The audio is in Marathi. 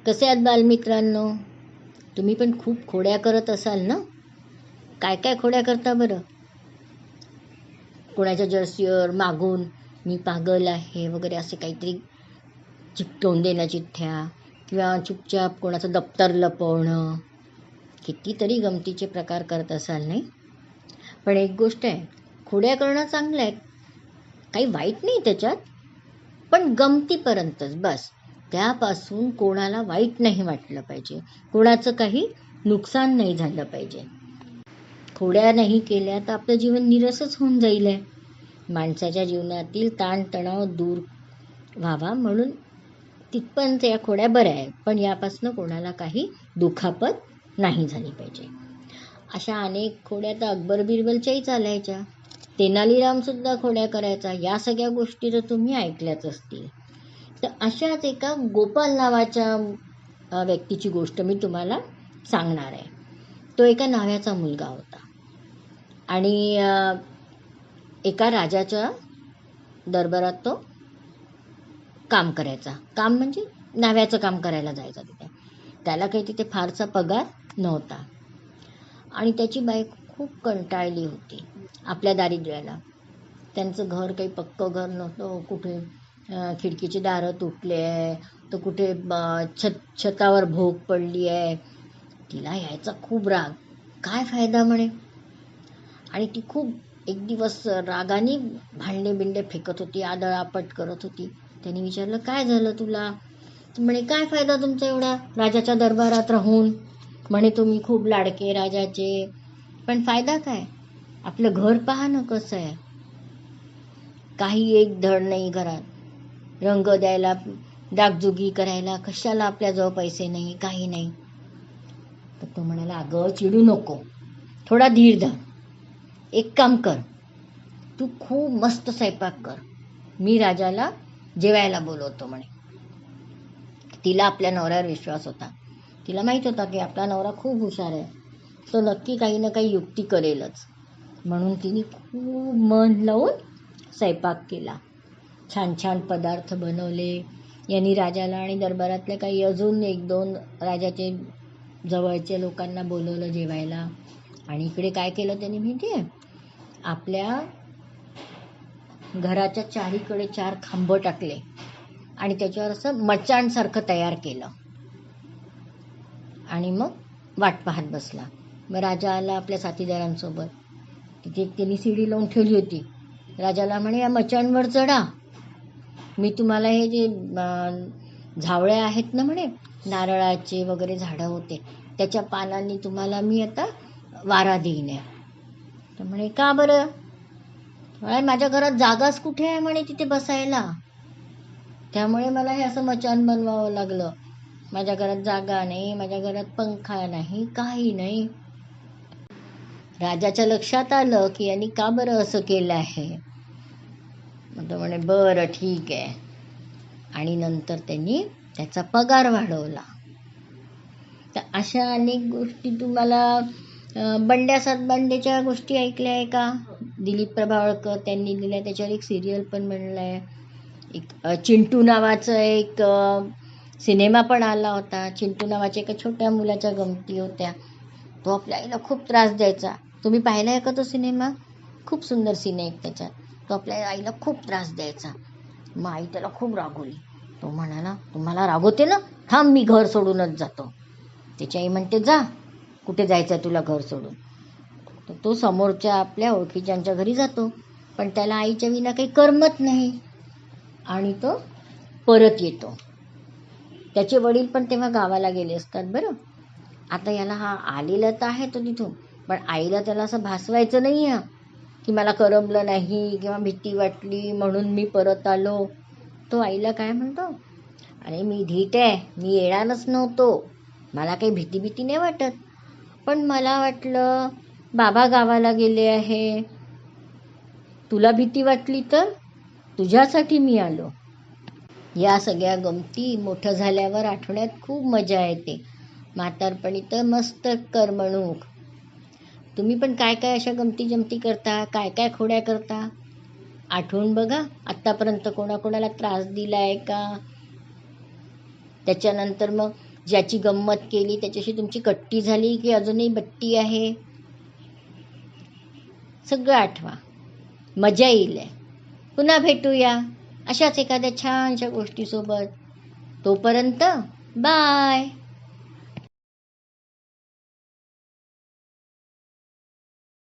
कसे आहात बालमित्रांनो? तुम्ही पण खूप खोड्या करत असाल ना? काय काय खोड्या करता बरं? कोणाच्या जर्सीवर मागून मी पागल आहे वगैरे असे काहीतरी चिकटवून देणं चिठ्ठ्या, किंवा चुपचाप कोणाचं दप्तर लपवणं. कितीतरी गमतीचे प्रकार करत असाल नाही? पण एक गोष्ट आहे, खोड्या करणं चांगलं आहे, काही वाईट नाही त्याच्यात, पण गमतीपर्यंतच बस. त्यापासून कोणाला वाईट नाही वाटलं पाहिजे, कोणाचं काही नुकसान नाही झालं पाहिजे. खोड्या नाही केल्या तर आपलं जीवन निरसच होऊन जाईल. माणसाच्या जीवनातील ताणतणाव दूर व्हावा म्हणून तिथपर्यंत या खोड्या बऱ्या आहेत, पण यापासून कोणाला काही दुखापत नाही झाली पाहिजे. अशा अनेक खोड्या तर अकबर बिरबलच्याही चालायच्या. तेनालीरामसुद्धा खोड्या करायचा. या सगळ्या गोष्टी तर तुम्ही ऐकल्याच असतील. तर अशाच एका गोपाल नावाच्या व्यक्तीची गोष्ट मी तुम्हाला सांगणार आहे. तो एका न्हाव्याचा मुलगा होता आणि एका राजाच्या दरबारात तो काम करायचा. काम म्हणजे न्हाव्याचं काम करायला जायचा तिथे. त्याला काही तिथे फारसा पगार नव्हता आणि त्याची बायको खूप कंटाळली होती आपल्या दारिद्र्याला. त्यांचं घर काही पक्कं घर नव्हतं, कुठे खिडकीची दारं तुटले आहे, तर कुठे छतावर भोग पडली आहे. तिला यायचा खूप राग. काय फायदा म्हणे. आणि ती खूप एक दिवस रागाने भांडे बिंडे फेकत होती, आदळआपट करत होती. त्यांनी विचारलं, काय झालं तुला? म्हणे, काय फायदा तुमचा एवढा राजाच्या दरबारात राहून. म्हणे, तुम्ही खूप लाडके राजाचे, पण फायदा काय? आपलं घर पहा ना कसं आहे. काही एक धड नाही घरात. रंग द्यायला, डागजुगी करायला कशाला आपल्याजवळ पैसे नाही, काही नाही. तर तो म्हणाला, अगं चिडू नको, थोडा धीर धर. एक काम कर, तू खूप मस्त स्वयंपाक कर, मी राजाला जेवायला बोलवतो म्हणे. तिला आपल्या नवऱ्यावर विश्वास होता. तिला माहीत होता की आपला नवरा खूप हुशार आहे, तो नक्की काही ना काही युक्ती करेलच. म्हणून तिने खूप मन लावून स्वयंपाक केला. छान छान पदार्थ बनवले. यांनी राजाला आणि दरबारातल्या काही अजून एक दोन राजाचे जवळचे लोकांना बोलवलं जेवायला. आणि इकडे काय केलं त्यांनी माहिती आहे? आपल्या घराच्या चारीकडे 4 खांब टाकले आणि त्याच्यावर असं मचाणसारखं तयार केलं आणि मग वाट पाहत बसला. मग राजा आला आपल्या साथीदारांसोबत. तिथे त्यांनी शिडी लावून ठेवली होती. राजाला म्हणे, या मचाणवर चढा, मी तुम्हाला हे जे झावळ्या आहेत ना म्हणे, नारळाचे वगैरे झाडं होते, त्याच्या पानांनी तुम्हाला मी आता वारा देईन आहे. तर म्हणे, का बरं? माझ्या घरात जागाच कुठे आहे म्हणे तिथे बसायला, त्यामुळे मला हे असं मचाण बनवावं लागलं. माझ्या घरात जागा नाही, माझ्या घरात पंखा नाही, काही नाही. राजाच्या लक्षात आलं की यांनी का बरं असं केलं आहे. मग तो म्हणे, बरं ठीक आहे. आणि नंतर त्यांनी त्याचा पगार वाढवला. तर अशा अनेक गोष्टी तुम्हाला बंड्या सातबांड्याच्या गोष्टी ऐकल्या आहे का? दिलीप प्रभावळकर त्यांनी दिल्या, त्याच्यावर एक सिरियल पण बनलं आहे. एक चिंटू नावाचं एक सिनेमा पण आला होता. चिंटू नावाच्या एका छोट्या मुलाच्या गमती होत्या. तो आपल्या आईला खूप त्रास द्यायचा. तुम्ही पाहिला आहे का तो सिनेमा? खूप सुंदर सीन आहे त्याच्यात. तो आपल्या आईला खूप त्रास द्यायचा. मग आई त्याला खूप रागवली. तो म्हणाला, तुम्हाला रागवते ना, थांब मी घर सोडूनच जातो. त्याची आई म्हणते, जा, कुठे जायचं तुला घर सोडून. तर तो समोरच्या आपल्या ओळखीच्यांच्या घरी जातो, पण त्याला आईच्या विना काही करमत नाही आणि तो परत येतो. त्याचे वडील पण तेव्हा गावाला गेले असतात बरं. आता याला हा आलेला तर आहे तो तिथून, पण आईला त्याला असं भासवायचं नाही आहे की मला करमलं नाही किंवा भीती वाटली म्हणून मी परत आलो. तो आईला काय म्हणतो, अरे मी धीट आहे, मी येणारच नव्हतो, मला काही भीती नाही वाटत, पण मला वाटलं बाबा गावाला गेले आहे, तुला भीती वाटली तर तुझ्यासाठी मी आलो. या सगळ्या गमती मोठं झाल्यावर आठवण्यात खूप मजा येते. म्हातारपणी तर मस्त करमणूक. तुम्ही पण काय काय अशा गमती जमती करता, काय काय खोड्या करता, आठवून बघा. आत्तापर्यंत कोणाकोणाला त्रास दिला आहे का? त्याच्यानंतर मग ज्याची गंमत केली त्याच्याशी तुमची कट्टी झाली की अजूनही बट्टी आहे. सगळं आठवा, मजा येईल. पुन्हा भेटूया अशाच एखाद्या छानशा गोष्टीसोबत. तोपर्यंत बाय.